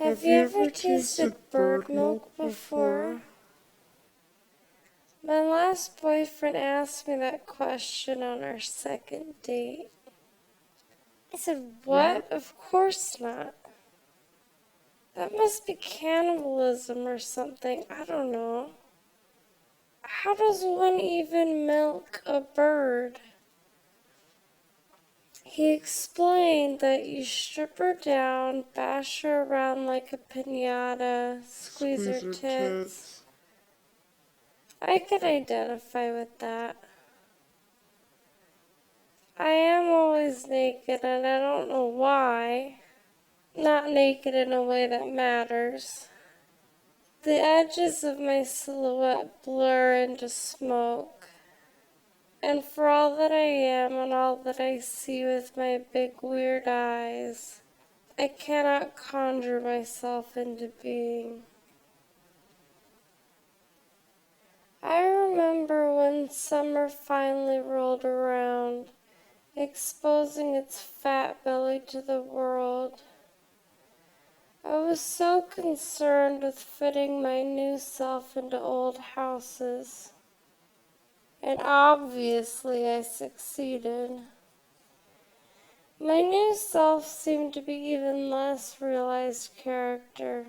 Have you ever tasted bird milk before? My last boyfriend asked me that question on our second date. I said, what? Of course not. That must be cannibalism or something. I don't know. How does one even milk a bird? He explained that you strip her down, bash her around like a piñata, squeeze her tits. I could identify with that. I am always naked and I don't know why. Not naked in a way that matters. The edges of my silhouette blur into smoke. And for all that I am and all that I see with my big weird eyes, I cannot conjure myself into being. I remember when summer finally rolled around, exposing its fat belly to the world. I was so concerned with fitting my new self into old houses, and obviously I succeeded. My new self seemed to be even less realized character.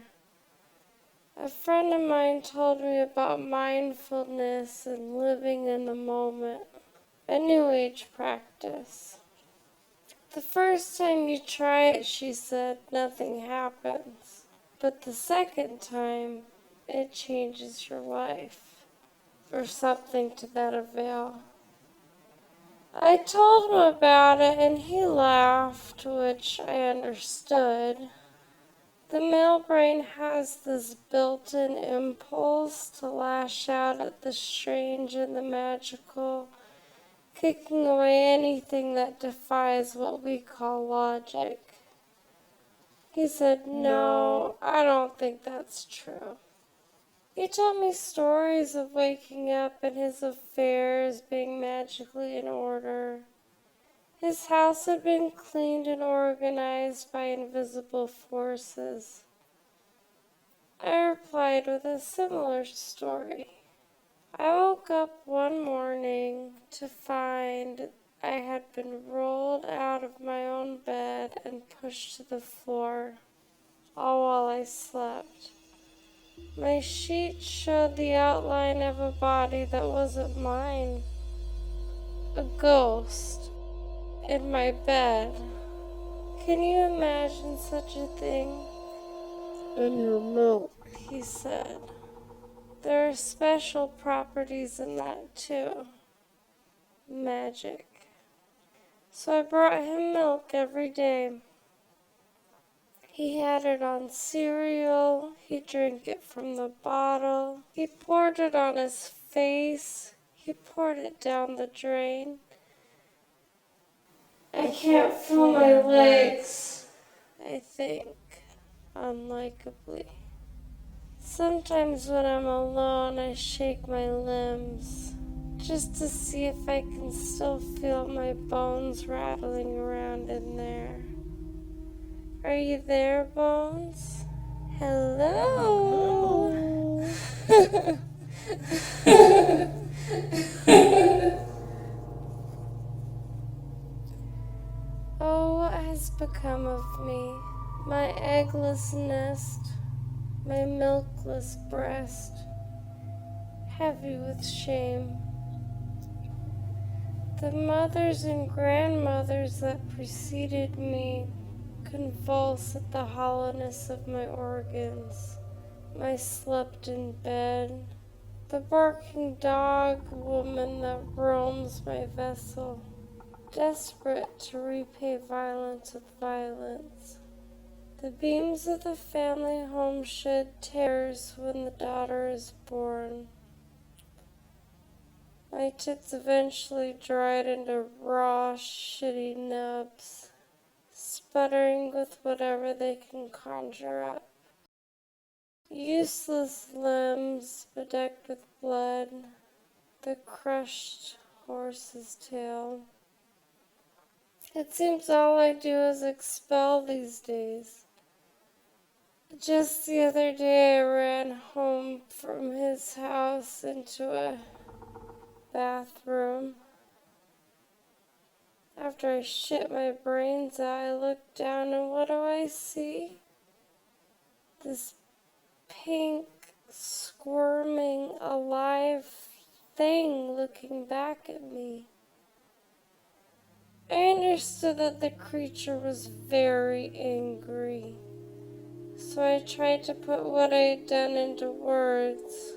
A friend of mine told me about mindfulness and living in the moment, a New Age practice. The first time you try it, she said, nothing happens. But the second time, it changes your life, or something to that avail. I told him about it and he laughed, which I understood. The male brain has this built-in impulse to lash out at the strange and the magical, kicking away anything that defies what we call logic. He said, no, I don't think that's true. He told me stories of waking up and his affairs being magically in order. His house had been cleaned and organized by invisible forces. I replied with a similar story. I woke up one morning to find I had been rolled out of my own bed and pushed to the floor, all while I slept. My sheet showed the outline of a body that wasn't mine. A ghost in my bed. Can you imagine such a thing? In your milk, He said. There are special properties in that too. Magic. So I brought him milk every day. He had it on cereal, he drank it from the bottle, he poured it on his face, he poured it down the drain. I can't feel my legs, I think, unlikably. Sometimes when I'm alone, I shake my limbs, just to see if I can still feel my bones rattling around in there. Are you there, Bones? Hello? Oh, what has become of me? My eggless nest, my milkless breast, heavy with shame. The mothers and grandmothers that preceded me convulse at the hollowness of my organs. I slept in bed. The barking dog woman that roams my vessel, desperate to repay violence with violence. The beams of the family home shed tears when the daughter is born. My tits eventually dried into raw, shitty nubs, sputtering with whatever they can conjure up. Useless limbs bedecked with blood, the crushed horse's tail. It seems all I do is expel these days. Just the other day I ran home from his house into a bathroom. After I shit my brains out, I look down and what do I see? This pink, squirming, alive thing looking back at me. I understood that the creature was very angry, so I tried to put what I had done into words.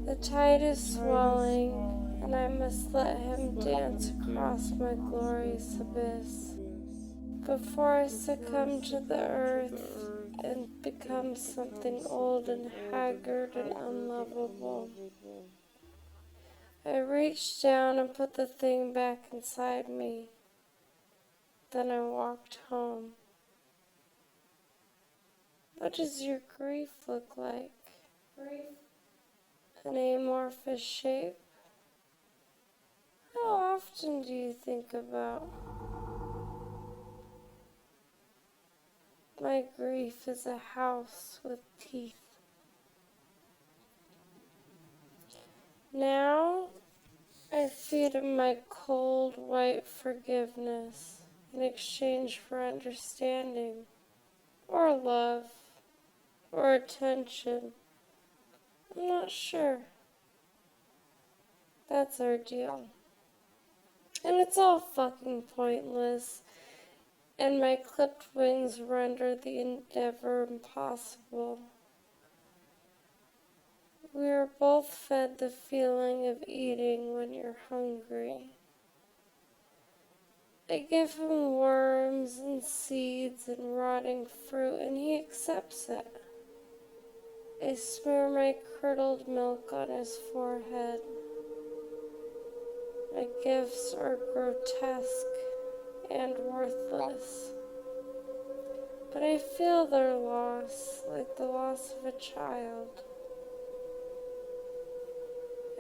The tide is swelling, and I must let him dance across my glorious abyss before I succumb to the earth and become something old and haggard and unlovable. I reached down and put the thing back inside me. Then I walked home. What does your grief look like? An amorphous shape? How often do you think about? My grief is a house with teeth. Now I feed him my cold, white forgiveness in exchange for understanding, or love, or attention. I'm not sure. That's our deal. And it's all fucking pointless, and my clipped wings render the endeavor impossible. We are both fed the feeling of eating when you're hungry. I give him worms and seeds and rotting fruit, and he accepts it. I smear my curdled milk on his forehead. My gifts are grotesque and worthless, but I feel their loss like the loss of a child.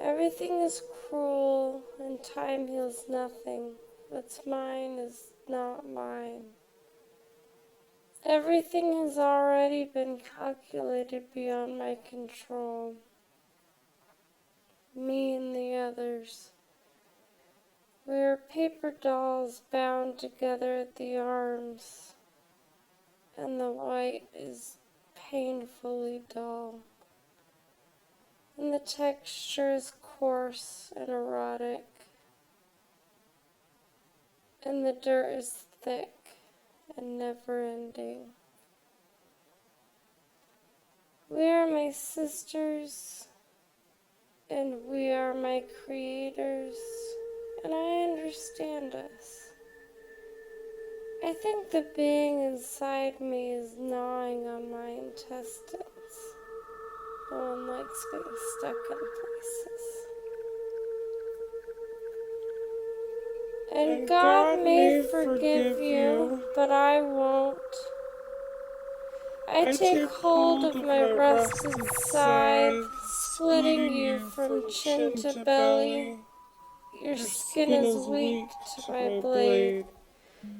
Everything is cruel and time heals nothing. What's mine is not mine. Everything has already been calculated beyond my control. Me and the others. We are paper dolls bound together at the arms, and the white is painfully dull, and the texture is coarse and erotic, and the dirt is thick and never-ending. We are my sisters, and we are my creators, and I understand us. I think the being inside me is gnawing on my intestines. No one likes getting stuck in places. And God may forgive you, but I won't. I take hold of my rusted scythe, splitting you from chin to belly. Your skin is weak to my blade.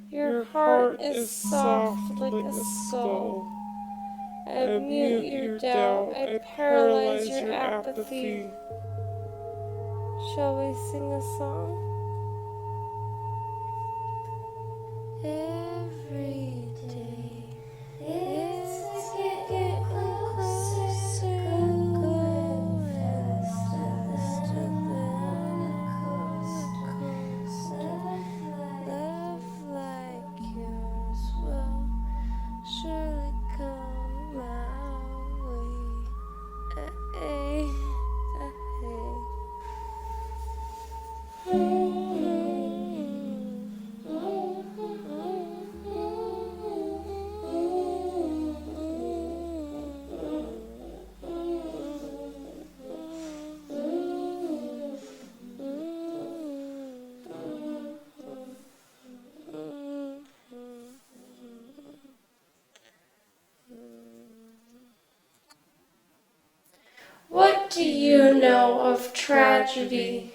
Your heart is soft like a skull. I mute your doubt, I paralyze your apathy. Shall we sing a song? Every day, it's getting closer, going faster than a coaster. Love like yours will surely come my way. Hey. What do you know of tragedy?